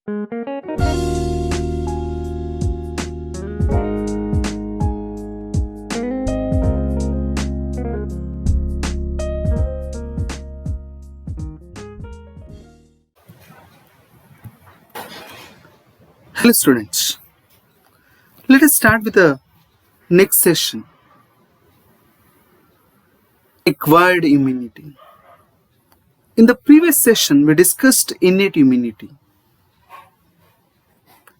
Hello students, let us start with the next session, acquired immunity. In the previous session we discussed innate immunity,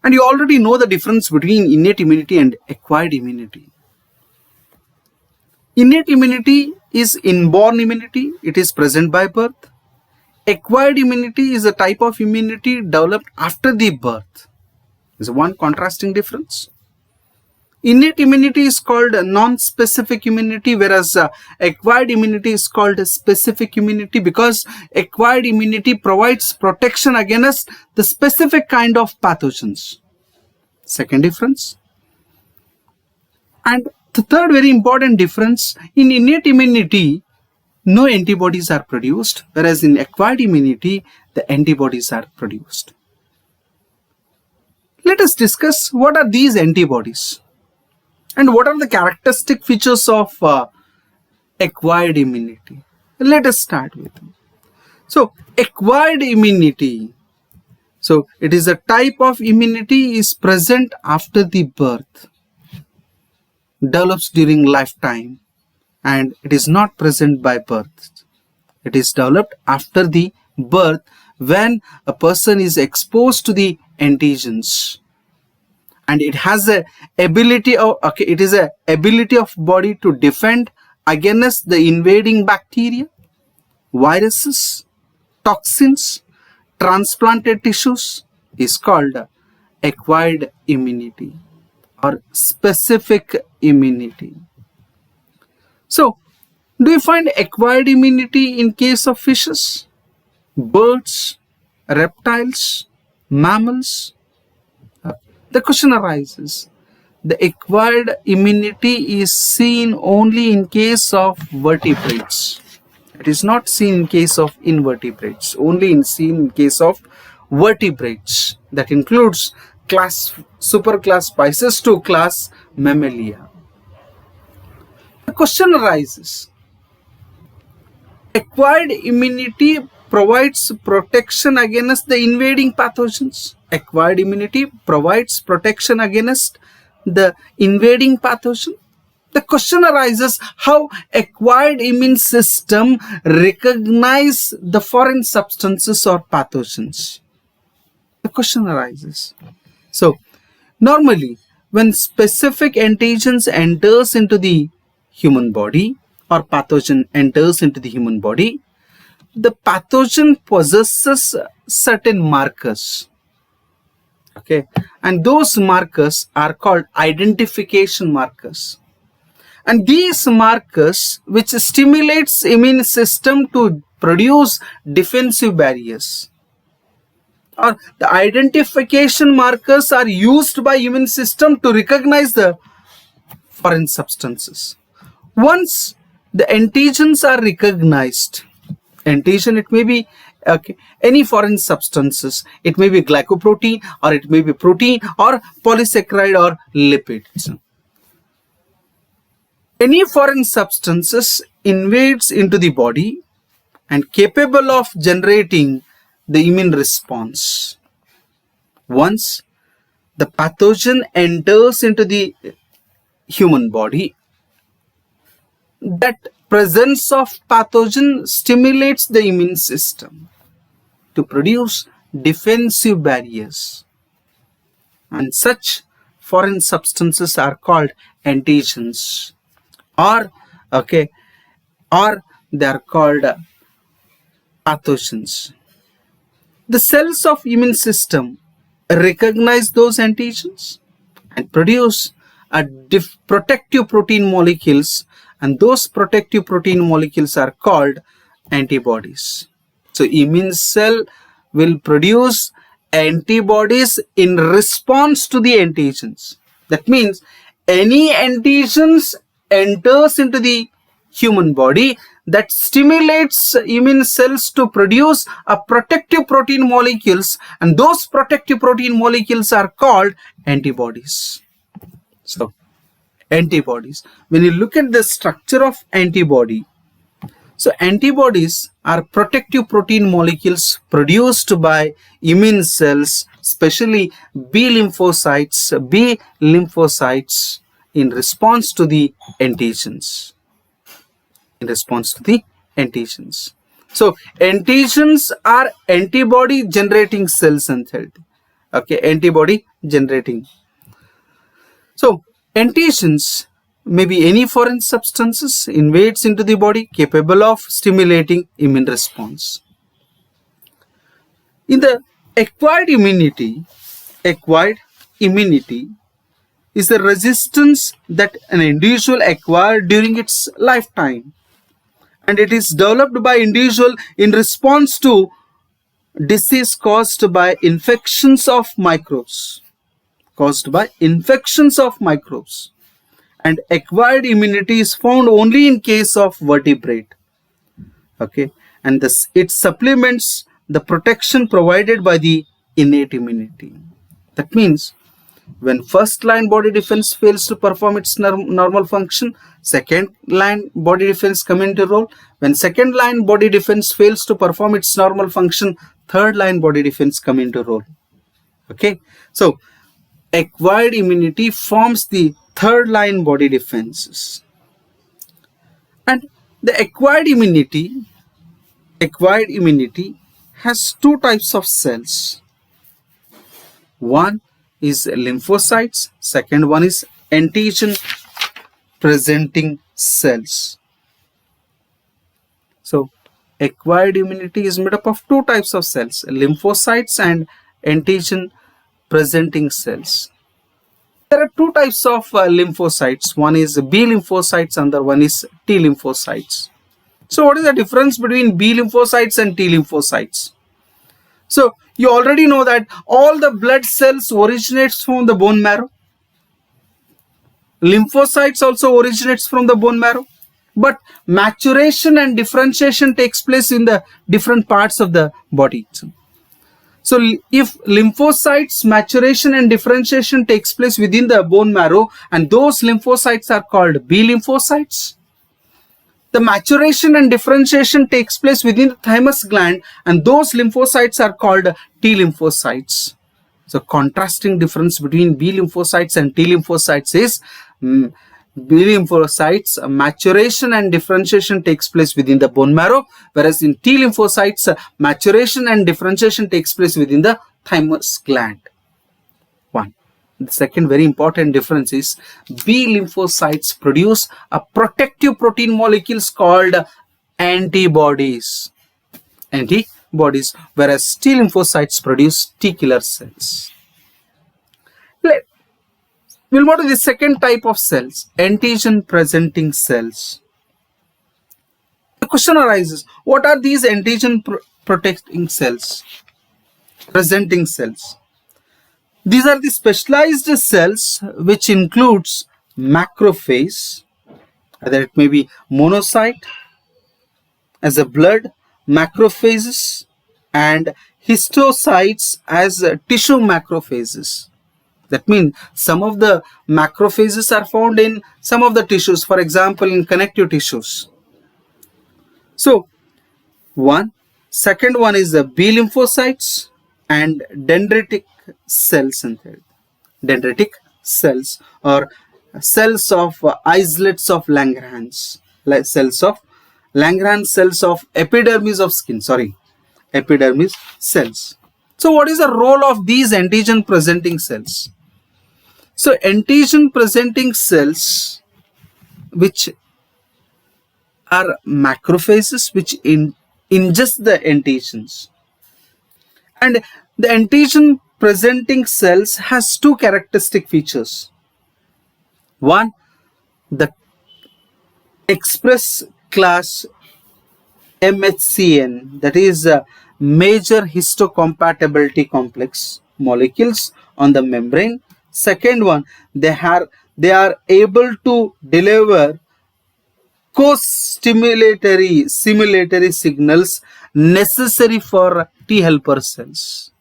and you already know the difference between innate immunity and acquired immunity. Innate immunity is inborn immunity, it is present by birth. Acquired immunity is a type of immunity developed after the birth. Is one contrasting difference. Innate immunity is called non-specific immunity, whereas acquired immunity is called specific immunity, because acquired immunity provides protection against the specific kind of pathogens. Second difference. And the third very important difference, in innate immunity no antibodies are produced, whereas in acquired immunity the antibodies are produced. Let us discuss what are these antibodies and what are the characteristic features of acquired immunity. Let us start with them. So, acquired immunity. So, it is a type of immunity is present after the birth, develops during lifetime, and it is not present by birth. It is developed after the birth when a person is exposed to the antigens, and it has a ability of body to defend against the invading bacteria, viruses, toxins, transplanted tissues, is called acquired immunity or specific immunity. So, do you find acquired immunity in case of fishes, birds, reptiles, mammals? The question arises, the acquired immunity is seen only in case of vertebrates. It is not seen in case of invertebrates, only seen in case of vertebrates. That includes superclass Pisces to class Mammalia. The question arises, acquired immunity provides protection against the invading pathogens. Acquired immunity provides protection against the invading pathogen. The question arises, how acquired immune system recognize the foreign substances or pathogens? The question arises. So, normally when specific antigens enters into the human body or pathogen enters into the human body, the pathogen possesses certain markers. Okay, and those markers are called identification markers. And these markers which stimulates immune system to produce defensive barriers, or the identification markers are used by immune system to recognize the foreign substances. Once the antigens are recognized, antigen, it may be any foreign substances, it may be glycoprotein or it may be protein or polysaccharide or lipids. Any foreign substances invades into the body and capable of generating the immune response. Once the pathogen enters into the human body, that presence of pathogen stimulates the immune system to produce defensive barriers, and such foreign substances are called antigens, or they are called pathogens. The cells of immune system recognize those antigens and produce protective protein molecules, and those protective protein molecules are called antibodies. So immune cell will produce antibodies in response to the antigens. That means any antigens enters into the human body, that stimulates immune cells to produce a protective protein molecules, and those protective protein molecules are called antibodies. So antibodies, when you look at the structure of antibody, so antibodies are protective protein molecules produced by immune cells, especially B lymphocytes in response to the antigens. So antigens are antibody generating cells and cells. Okay, antibody generating. So antigens may be any foreign substances invades into the body capable of stimulating immune response. In the acquired immunity is the resistance that an individual acquired during its lifetime, and it is developed by individual in response to disease caused by infections of microbes. And acquired immunity is found only in case of vertebrate. Okay, and it supplements the protection provided by the innate immunity. That means when first line body defense fails to perform its normal function, second line body defense come into role. When second line body defense fails to perform its normal function, third line body defense come into role. Okay, so acquired immunity forms the third line body defenses. And the acquired immunity has two types of cells. One is lymphocytes, second one is antigen presenting cells. So acquired immunity is made up of two types of cells, lymphocytes and antigen presenting cells. There are two types of lymphocytes. One is B lymphocytes, another one is T lymphocytes. So what is the difference between B lymphocytes and T lymphocytes? So you already know that all the blood cells originates from the bone marrow. Lymphocytes also originates from the bone marrow. But maturation and differentiation takes place in the different parts of the body. So if lymphocytes maturation and differentiation takes place within the bone marrow, and those lymphocytes are called B lymphocytes. The maturation and differentiation takes place within the thymus gland, and those lymphocytes are called T lymphocytes. So contrasting difference between B lymphocytes and T lymphocytes is B lymphocytes maturation and differentiation takes place within the bone marrow, whereas in T lymphocytes maturation and differentiation takes place within the thymus gland. One. The second very important difference is B lymphocytes produce a protective protein molecules called antibodies, whereas T lymphocytes produce T killer cells. We'll move to the second type of cells, antigen presenting cells. The question arises, what are these antigen presenting cells? These are the specialized cells which includes macrophage, either it may be monocyte as a blood macrophages and histocytes as tissue macrophages. That means some of the macrophages are found in some of the tissues, for example in connective tissues. So second one is the B lymphocytes and dendritic cells, dendritic cells or cells of islets of Langerhans, cells of epidermis of skin, epidermis cells. So what is the role of these antigen presenting cells? So antigen presenting cells, which are macrophages which ingest the antigens, and the antigen presenting cells has two characteristic features. One, the express class MHCN, that is major histocompatibility complex molecules on the membrane. Second one, they are able to deliver co-stimulatory signals necessary for T helper cells.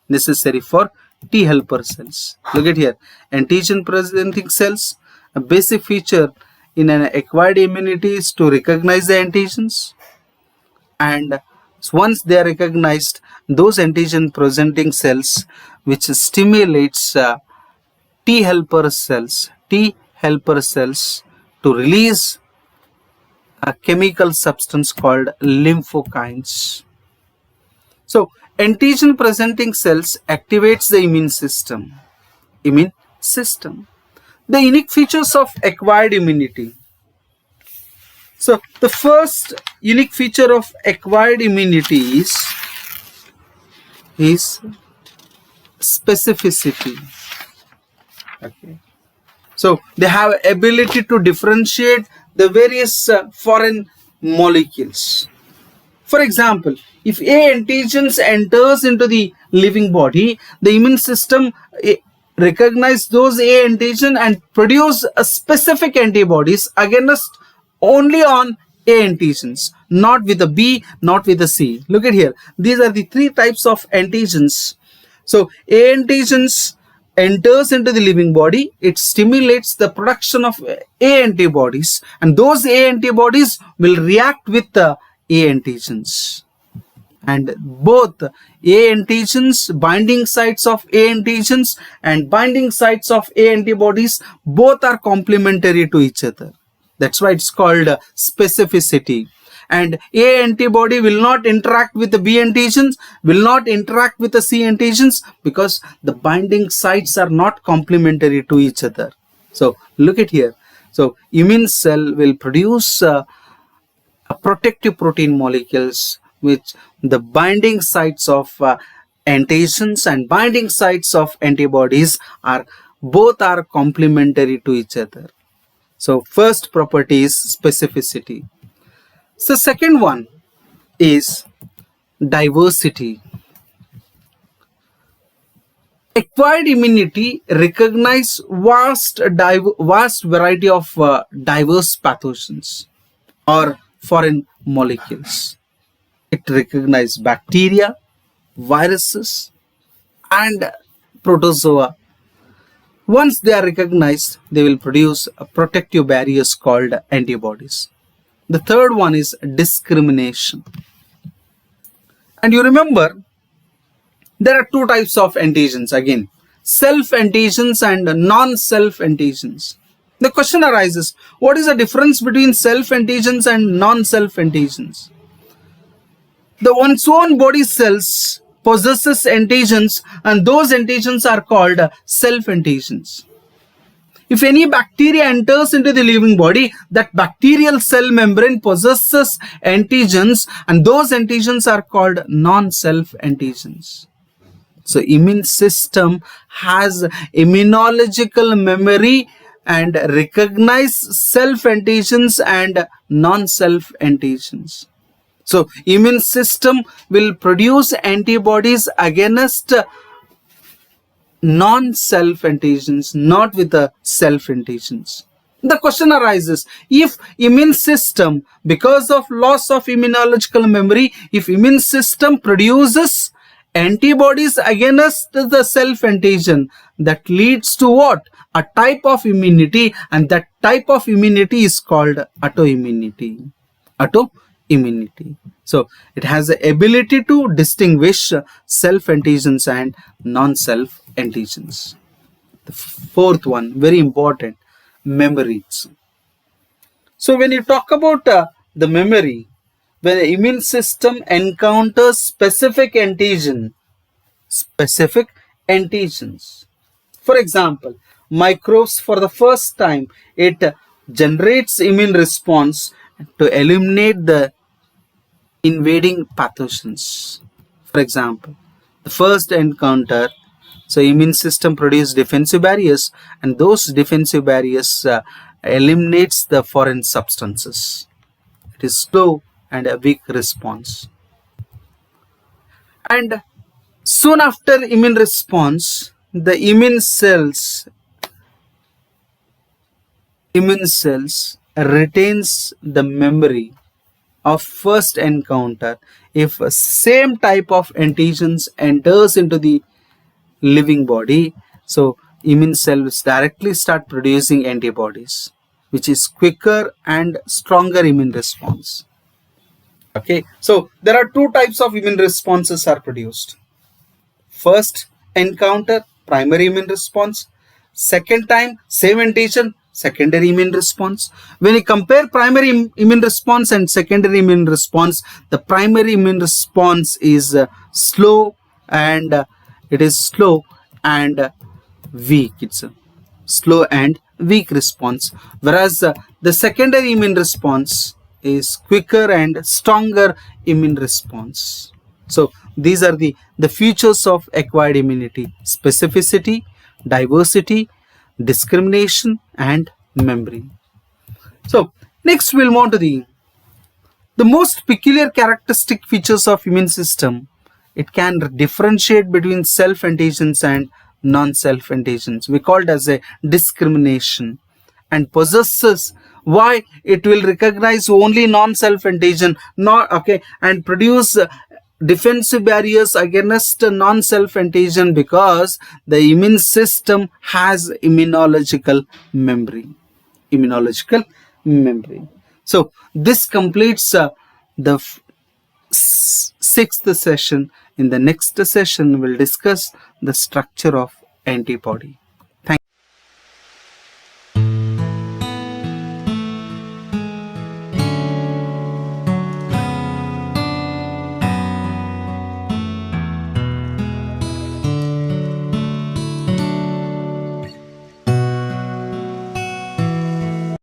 Necessary for T helper cells. Look at here. Antigen presenting cells. A basic feature in an acquired immunity is to recognize the antigens, and once they are recognized, those antigen presenting cells which stimulates T helper cells to release a chemical substance called lymphokines. So antigen presenting cells activates the immune system. The unique features of acquired immunity. So the first unique feature of acquired immunity is specificity. Okay. So they have ability to differentiate the various foreign molecules. For example, if A antigens enters into the living body, the immune system recognize those A antigen and produce a specific antibodies against only on A antigens, not with the B, not with the C. Look at here. These are the three types of antigens. So A antigens enters into the living body, it stimulates the production of A antibodies, and those A antibodies will react with the A antigens. And both A antigens, binding sites of A antigens and binding sites of A antibodies, both are complementary to each other. That's why it's called specificity. And A antibody will not interact with the B antigens, will not interact with the C antigens, because the binding sites are not complementary to each other. So look at here. So immune cell will produce protective protein molecules, which the binding sites of antigens and binding sites of antibodies are complementary to each other. So first property is specificity. So second one is diversity. Acquired immunity recognize vast variety of diverse pathogens or foreign molecules. It recognizes bacteria, viruses, and protozoa. Once they are recognized, they will produce protective barriers called antibodies. The third one is discrimination. And you remember, there are two types of antigens again, self-antigens and non-self antigens. The question arises, what is the difference between self-antigens and non-self antigens? The one's own body cells possesses antigens, and those antigens are called self-antigens. If any bacteria enters into the living body, that bacterial cell membrane possesses antigens, and those antigens are called non-self antigens. So immune system has immunological memory and recognize self-antigens and non-self antigens. So immune system will produce antibodies against non-self antigens, not with the self antigens. The question arises, if immune system, because of loss of immunological memory, if immune system produces antibodies against the self antigen, that leads to what? A type of immunity, and that type of immunity is called autoimmunity. Autoimmunity. So it has the ability to distinguish self-antigens and non-self antigens. The fourth one, very important, memories. So when you talk about the memory, when the immune system encounters specific antigens, for example, microbes, for the first time, it generates immune response to eliminate the invading pathogens. For example, the first encounter, so immune system produces defensive barriers, and those defensive barriers eliminates the foreign substances. It is slow and a weak response. And soon after immune response, the immune cells retains the memory of first encounter if same type of antigens enters into the living body. So immune cells directly start producing antibodies, which is quicker and stronger immune response. Okay, so there are two types of immune responses are produced. First encounter, primary immune response. Second time, same antigen, secondary immune response. When you compare primary immune response and secondary immune response, the primary immune response is slow and weak. It's a slow and weak response, whereas the secondary immune response is quicker and stronger immune response. So these are the features of acquired immunity: specificity, diversity, discrimination, and memory. So next we'll move on to the most peculiar characteristic features of immune system. It can differentiate between self antigens and non-self antigens. We call it as a discrimination, and possesses why it will recognize only non-self antigen, and produce defensive barriers against non-self antigen, because the immune system has immunological memory. So this completes the sixth session. In the next session, we'll discuss the structure of antibody.